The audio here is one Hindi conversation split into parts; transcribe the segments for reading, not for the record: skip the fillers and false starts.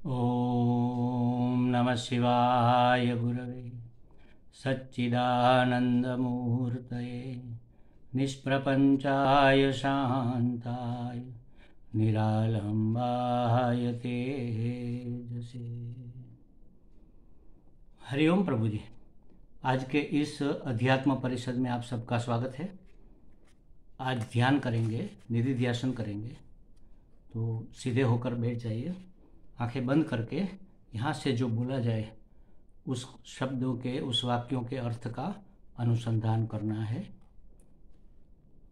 ॐ नमः शिवाय गुरवे सच्चिदानन्दमूर्तये निष्प्रपञ्चाय शान्ताय निरालम्बाय तेजसे। हरिओम प्रभु जी। आज के इस अध्यात्म परिषद में आप सबका स्वागत है। आज ध्यान करेंगे, निधि ध्यासन करेंगे, तो सीधे होकर बैठ जाइए, आंखें बंद करके यहाँ से जो बोला जाए उस शब्दों के, उस वाक्यों के अर्थ का अनुसंधान करना है।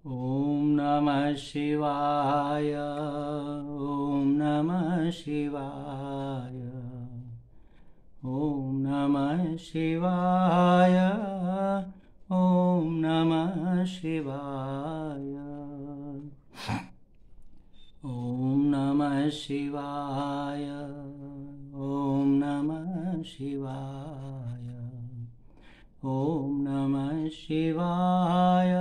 ओम नमः शिवाय, ओम नमः शिवाय, ओम नमः शिवाय, ओम नमः शिवाय, ओम नमः शिवाय, ओम नमः शिवाय, ओम नमः शिवाय,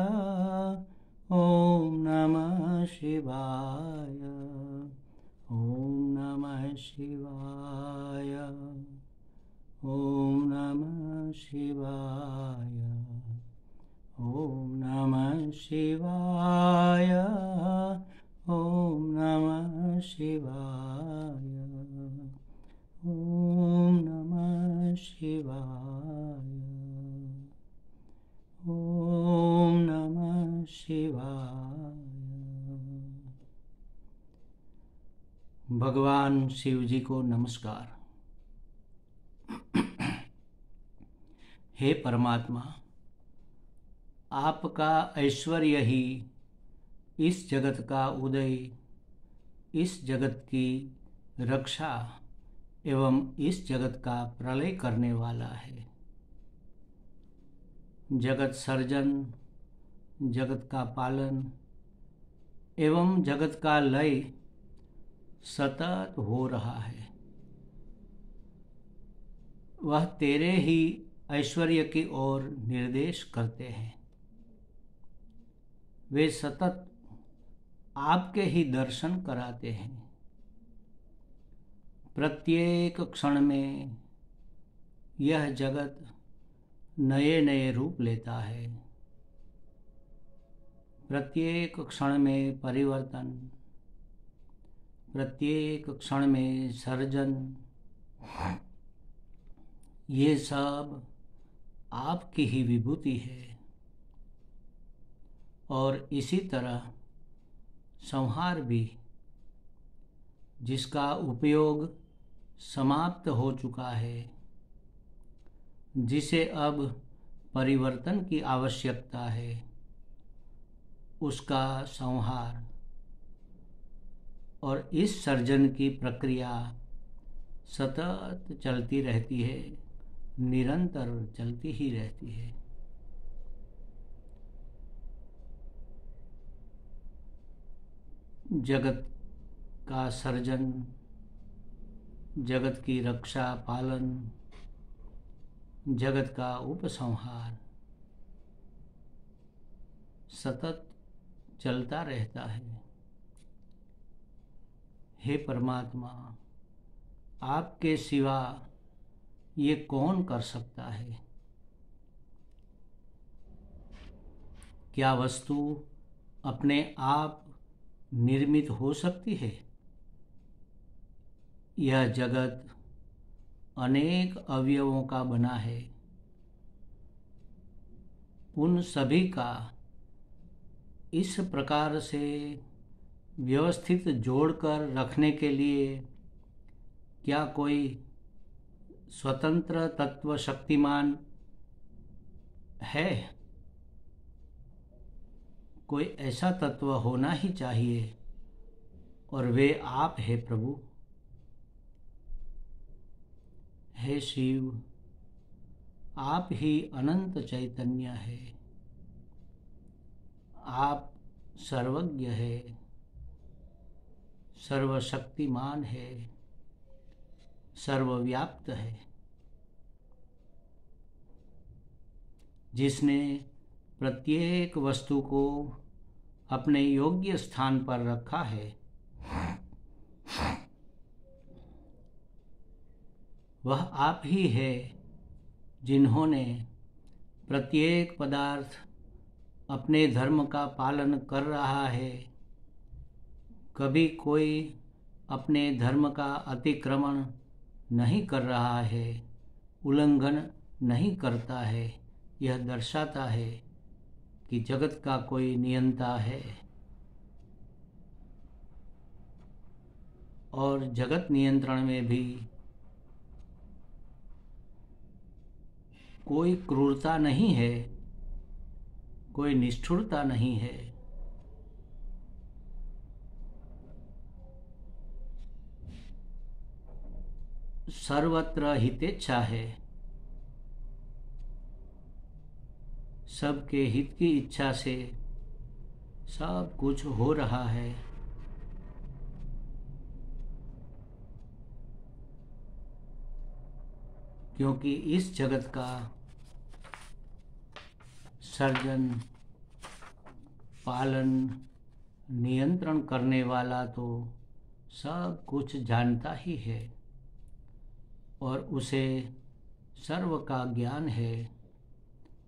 ओम नमः शिवाय, ओम नमः शिवाय, ओम नमः शिवाय, ओम नमः शिवाय, ओम नमः शिवाय, ओम नमः शिवाय, ओम नमः शिवाय। भगवान शिव जी को नमस्कार। हे परमात्मा, आपका ऐश्वर्य ही इस जगत का उदय, इस जगत की रक्षा एवं इस जगत का प्रलय करने वाला है। जगत सर्जन, जगत का पालन एवं जगत का लय सतत हो रहा है। वह तेरे ही ऐश्वर्य की ओर निर्देश करते हैं। वे सतत आपके ही दर्शन कराते हैं। प्रत्येक क्षण में यह जगत नए नए रूप लेता है। प्रत्येक क्षण में परिवर्तन, प्रत्येक क्षण में सर्जन, ये सब आपकी ही विभूति है। और इसी तरह संहार भी, जिसका उपयोग समाप्त हो चुका है, जिसे अब परिवर्तन की आवश्यकता है, उसका संहार और इस सर्जन की प्रक्रिया सतत चलती रहती है, निरंतर चलती ही रहती है। जगत का सर्जन, जगत की रक्षा पालन, जगत का उपसंहार सतत चलता रहता है। हे परमात्मा, आपके सिवा ये कौन कर सकता है? क्या वस्तु अपने आप निर्मित हो सकती है? यह जगत अनेक अवयवों का बना है। उन सभी का इस प्रकार से व्यवस्थित जोड़कर रखने के लिए क्या कोई स्वतंत्र तत्व शक्तिमान है? कोई ऐसा तत्व होना ही चाहिए, और वे आप है प्रभु। हे शिव, आप ही अनंत चैतन्य है। आप सर्वज्ञ है, सर्वशक्तिमान है, सर्वव्याप्त है। जिसने प्रत्येक वस्तु को अपने योग्य स्थान पर रखा है, वह आप ही है जिन्होंने प्रत्येक पदार्थ अपने धर्म का पालन कर रहा है। कभी कोई अपने धर्म का अतिक्रमण नहीं कर रहा है, उल्लंघन नहीं करता है। यह दर्शाता है कि जगत का कोई नियंता है और जगत नियंत्रण में भी कोई क्रूरता नहीं है, कोई निष्ठुरता नहीं है। सर्वत्र हितेच्छा है, सबके हित की इच्छा से सब कुछ हो रहा है। क्योंकि इस जगत का सर्जन, पालन, नियंत्रण करने वाला तो सब कुछ जानता ही है और उसे सर्व का ज्ञान है,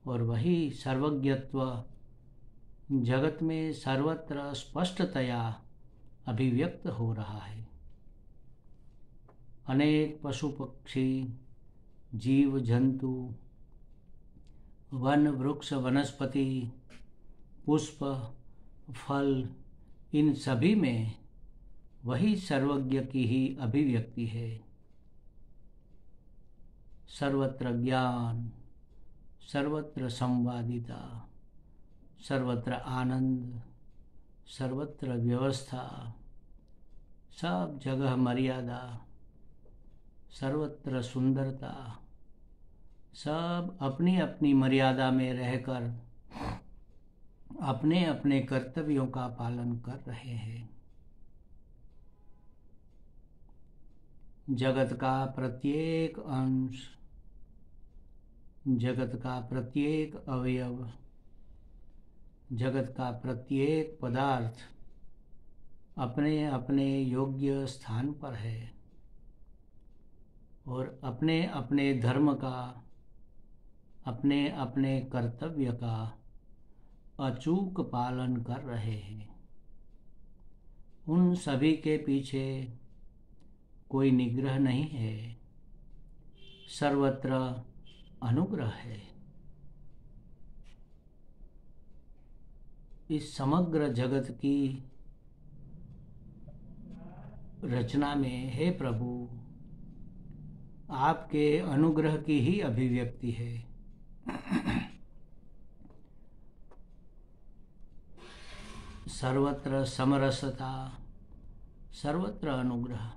और वही सर्वज्ञत्व जगत में सर्वत्र स्पष्टतया अभिव्यक्त हो रहा है। अनेक पशु पक्षी, जीव जंतु, वन वृक्ष वनस्पति, पुष्प फल, इन सभी में वही सर्वज्ञ की ही अभिव्यक्ति है। सर्वत्र ज्ञान, सर्वत्र संवादिता, सर्वत्र आनंद, सर्वत्र व्यवस्था, सब जगह मर्यादा, सर्वत्र सुंदरता, सब अपनी अपनी मर्यादा में रहकर अपने अपने कर्तव्यों का पालन कर रहे हैं। जगत का प्रत्येक अंश, जगत का प्रत्येक अवयव, जगत का प्रत्येक पदार्थ अपने अपने योग्य स्थान पर है और अपने अपने धर्म का, अपने अपने कर्तव्य का अचूक पालन कर रहे हैं। उन सभी के पीछे कोई निग्रह नहीं है, सर्वत्र अनुग्रह है। इस समग्र जगत की रचना में हे प्रभु, आपके अनुग्रह की ही अभिव्यक्ति है। सर्वत्र समरसता, सर्वत्र अनुग्रह।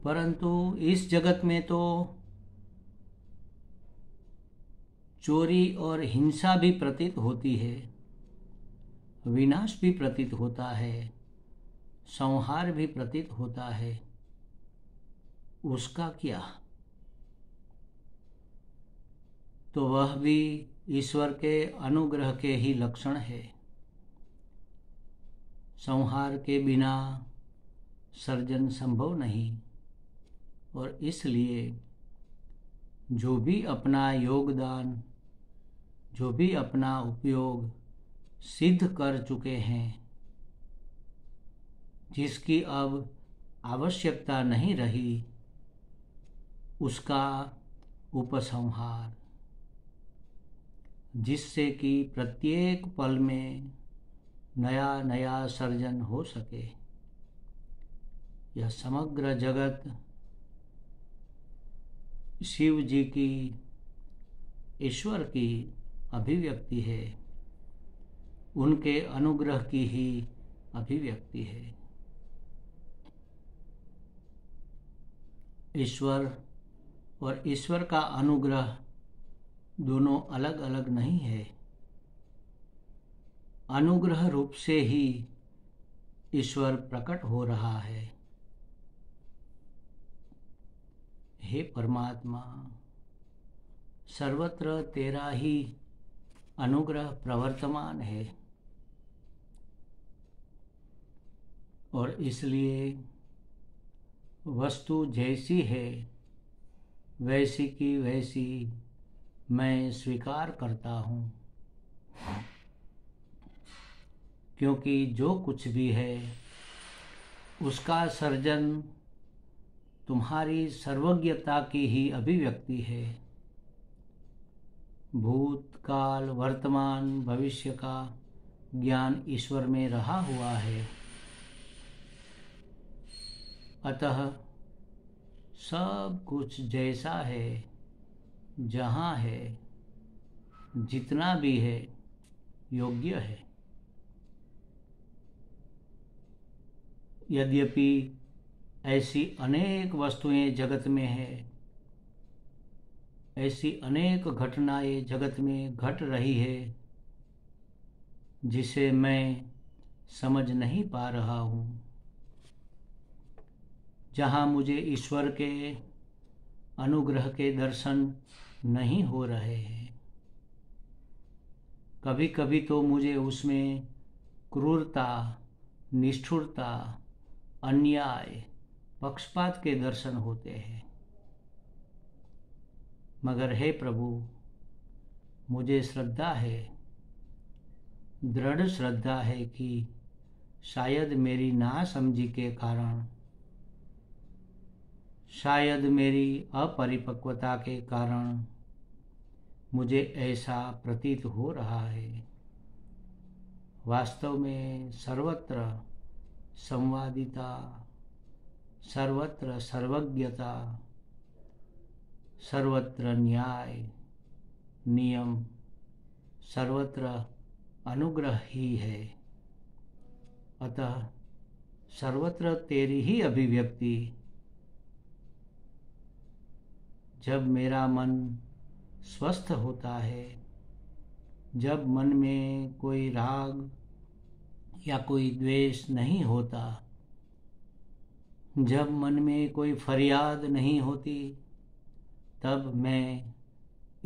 परंतु इस जगत में तो चोरी और हिंसा भी प्रतीत होती है, विनाश भी प्रतीत होता है, संहार भी प्रतीत होता है। उसका क्या? तो वह भी ईश्वर के अनुग्रह के ही लक्षण है। संहार के बिना सर्जन संभव नहीं, और इसलिए जो भी अपना योगदान, जो भी अपना उपयोग सिद्ध कर चुके हैं, जिसकी अब आवश्यकता नहीं रही, उसका उपसंहार, जिससे कि प्रत्येक पल में नया नया सर्जन हो सके। यह समग्र जगत शिव जी की, ईश्वर की अभिव्यक्ति है, उनके अनुग्रह की ही अभिव्यक्ति है। ईश्वर और ईश्वर का अनुग्रह दोनों अलग अलग नहीं है। अनुग्रह रूप से ही ईश्वर प्रकट हो रहा है। हे परमात्मा, सर्वत्र तेरा ही अनुग्रह प्रवर्तमान है। और इसलिए वस्तु जैसी है वैसी की वैसी मैं स्वीकार करता हूँ, क्योंकि जो कुछ भी है उसका सर्जन तुम्हारी सर्वज्ञता की ही अभिव्यक्ति है। भूतकाल वर्तमान भविष्य का ज्ञान ईश्वर में रहा हुआ है, अतः सब कुछ जैसा है, जहाँ है, जितना भी है योग्य है। यद्यपि ऐसी अनेक वस्तुएं जगत में है, ऐसी अनेक घटनाएं जगत में घट रही है जिसे मैं समझ नहीं पा रहा हूँ, जहाँ मुझे ईश्वर के अनुग्रह के दर्शन नहीं हो रहे हैं। कभी कभी तो मुझे उसमें क्रूरता, निष्ठुरता, अन्याय, पक्षपात के दर्शन होते हैं। मगर हे प्रभु, मुझे श्रद्धा है, दृढ़ श्रद्धा है कि शायद मेरी नासमझी के कारण, शायद मेरी अपरिपक्वता के कारण मुझे ऐसा प्रतीत हो रहा है। वास्तव में सर्वत्र संवादिता, सर्वत्र सर्वज्ञता, सर्वत्र न्याय, नियम, सर्वत्र अनुग्रह ही है। अतः सर्वत्र तेरी ही अभिव्यक्ति। जब मेरा मन स्वस्थ होता है, जब मन में कोई राग या कोई द्वेष नहीं होता, जब मन में कोई फरियाद नहीं होती, तब मैं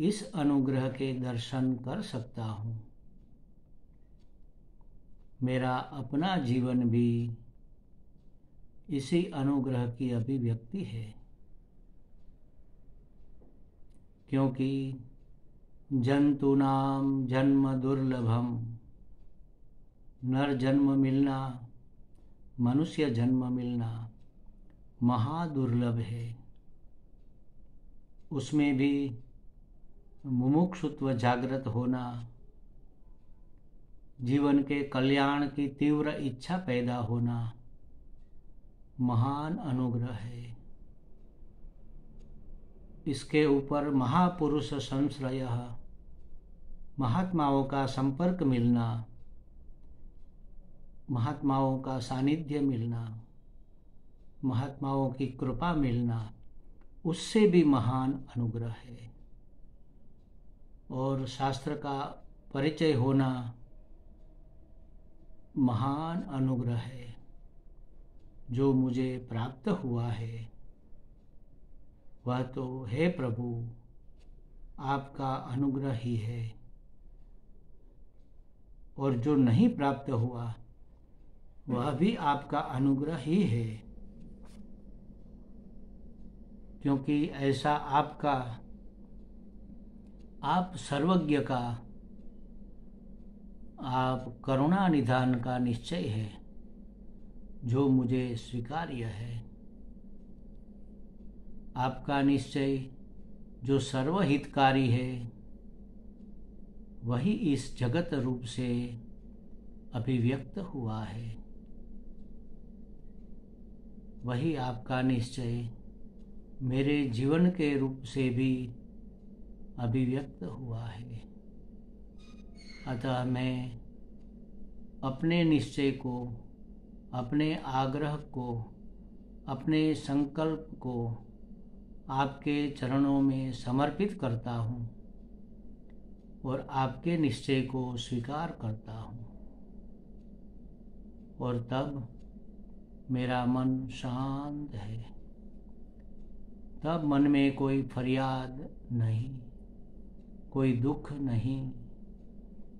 इस अनुग्रह के दर्शन कर सकता हूँ। मेरा अपना जीवन भी इसी अनुग्रह की अभिव्यक्ति है, क्योंकि जंतूनाम जन्म दुर्लभम, नर जन्म मिलना, मनुष्य जन्म मिलना महादुर्लभ है। उसमें भी मुमुक्षुत्व जागृत होना, जीवन के कल्याण की तीव्र इच्छा पैदा होना महान अनुग्रह है। इसके ऊपर महापुरुष संश्रय, महात्माओं का संपर्क मिलना, महात्माओं का सानिध्य मिलना, महात्माओं की कृपा मिलना, उससे भी महान अनुग्रह है। और शास्त्र का परिचय होना महान अनुग्रह है जो मुझे प्राप्त हुआ है। वह तो हे प्रभु आपका अनुग्रह ही है, और जो नहीं प्राप्त हुआ वह भी आपका अनुग्रह ही है, क्योंकि ऐसा आप सर्वज्ञ का, आप करुणा निधान का निश्चय है जो मुझे स्वीकार्य है। आपका निश्चय जो सर्वहितकारी है वही इस जगत रूप से अभिव्यक्त हुआ है। वही आपका निश्चय मेरे जीवन के रूप से भी अभिव्यक्त हुआ है। अतः मैं अपने निश्चय को, अपने आग्रह को, अपने संकल्प को आपके चरणों में समर्पित करता हूँ और आपके निश्चय को स्वीकार करता हूँ। और तब मेरा मन शांत है, तब मन में कोई फरियाद नहीं, कोई दुख नहीं,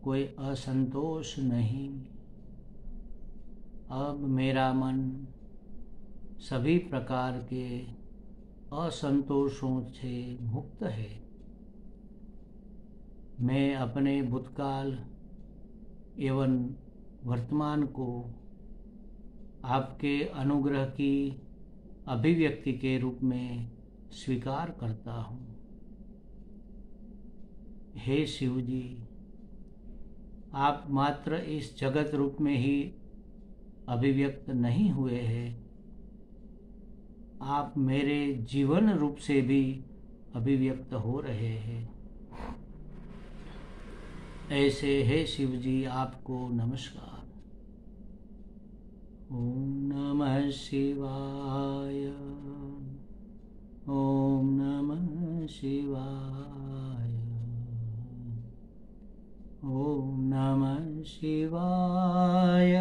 कोई असंतोष नहीं। अब मेरा मन सभी प्रकार के असंतोषों से मुक्त है। मैं अपने भूतकाल एवं वर्तमान को आपके अनुग्रह की अभिव्यक्ति के रूप में स्वीकार करता हूँ। हे शिव जी, आप मात्र इस जगत रूप में ही अभिव्यक्त नहीं हुए हैं, आप मेरे जीवन रूप से भी अभिव्यक्त हो रहे हैं। ऐसे हे शिव जी, आपको नमस्कार। ओम नमः शिवाय। ओम नमः शिवाय। ओम नमः शिवाय।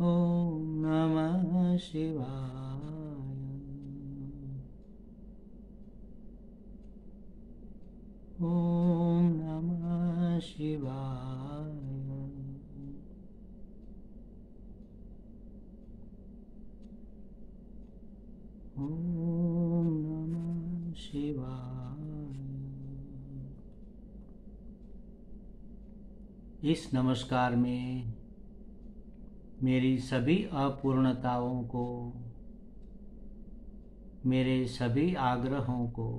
ओम नमः शिवाय। ओम नमः शिवाय। ओम नमः शिवाय। इस नमस्कार में मेरी सभी अपूर्णताओं को, मेरे सभी आग्रहों को,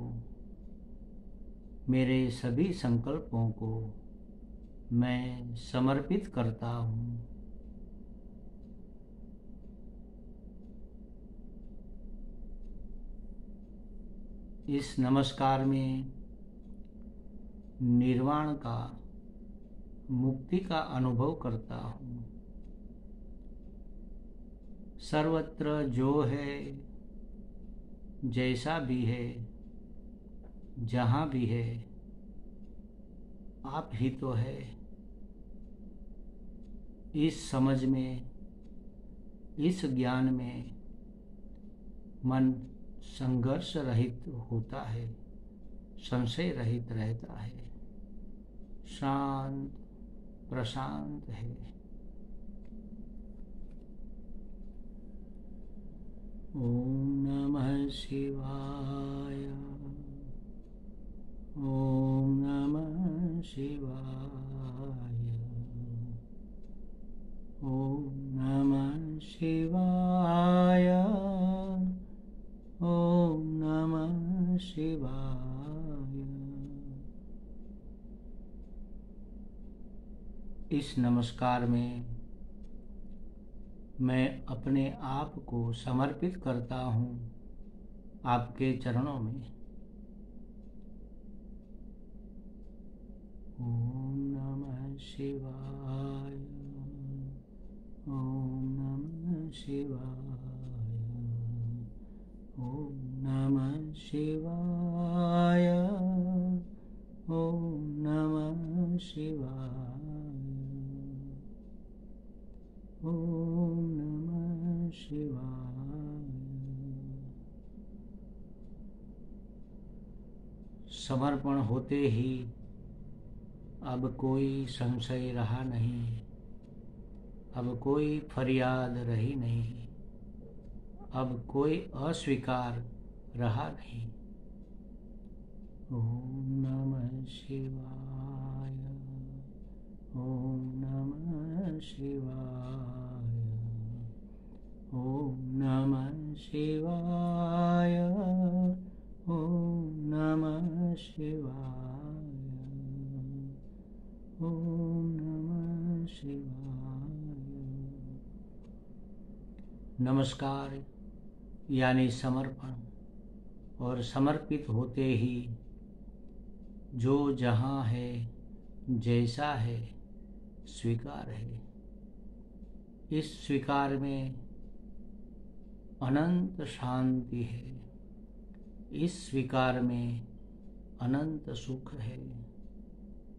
मेरे सभी संकल्पों को मैं समर्पित करता हूँ। इस नमस्कार में निर्वाण का, मुक्ति का अनुभव करता हूँ। सर्वत्र जो है, जैसा भी है, जहाँ भी है, आप ही तो है। इस समझ में, इस ज्ञान में मन संघर्ष रहित होता है, संशय रहित रहता है, शांत प्रशांत है। ओम नमः शिवाय। ओम नमः शिवाय। ओम नमः शिवाय। ओम नमः शिवाय। इस नमस्कार में मैं अपने आप को समर्पित करता हूँ आपके चरणों में। ओम नमः शिवाय। ओम नमः शिवाय। ओम नमः शिवाय। ओम नमः शिवाय। ओम नमः शिवाय। समर्पण होते ही अब कोई संशय रहा नहीं, अब कोई फरियाद रही नहीं, अब कोई अस्वीकार रहा नहीं। ओम नमः शिवाय। ओम नमः शिवाय। ओम नमः शिवाय। ओम नमः शिवाय। ओम नमः शिवाय। नमस्कार यानी समर्पण, और समर्पित होते ही जो जहाँ है, जैसा है, स्वीकार है। इस स्वीकार में अनंत शांति है, इस स्वीकार में अनंत सुख है,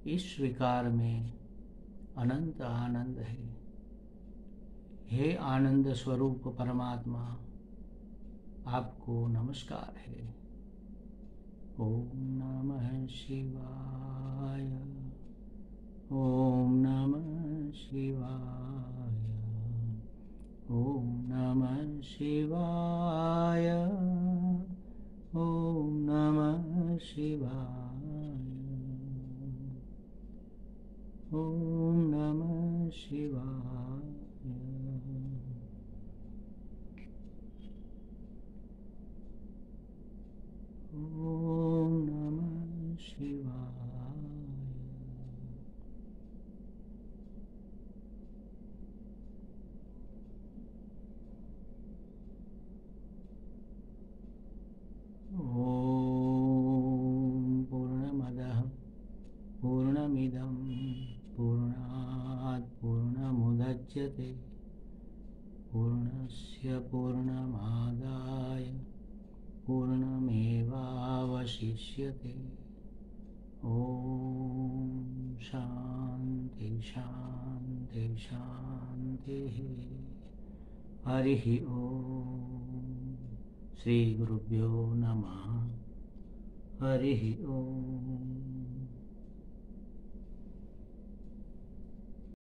इस स्वीकार में अनंत आनंद है। हे आनंद स्वरूप परमात्मा, आपको नमस्कार है। ओम नमः शिवाय। ओम नमः शिवाय। शिवाय। ओम नमः शिवाय। ओम पूर्णमदः पूर्णमिदं पूर्णात् पूर्णमुदच्यते पूर्णस्य पूर्णमादाय पूर्णमेवावशिष्यते। ॐ शान्ति शान्ति शान्तिः। हरिः ॐ। श्रीगुरुभ्यो नमः। हरिः ॐ।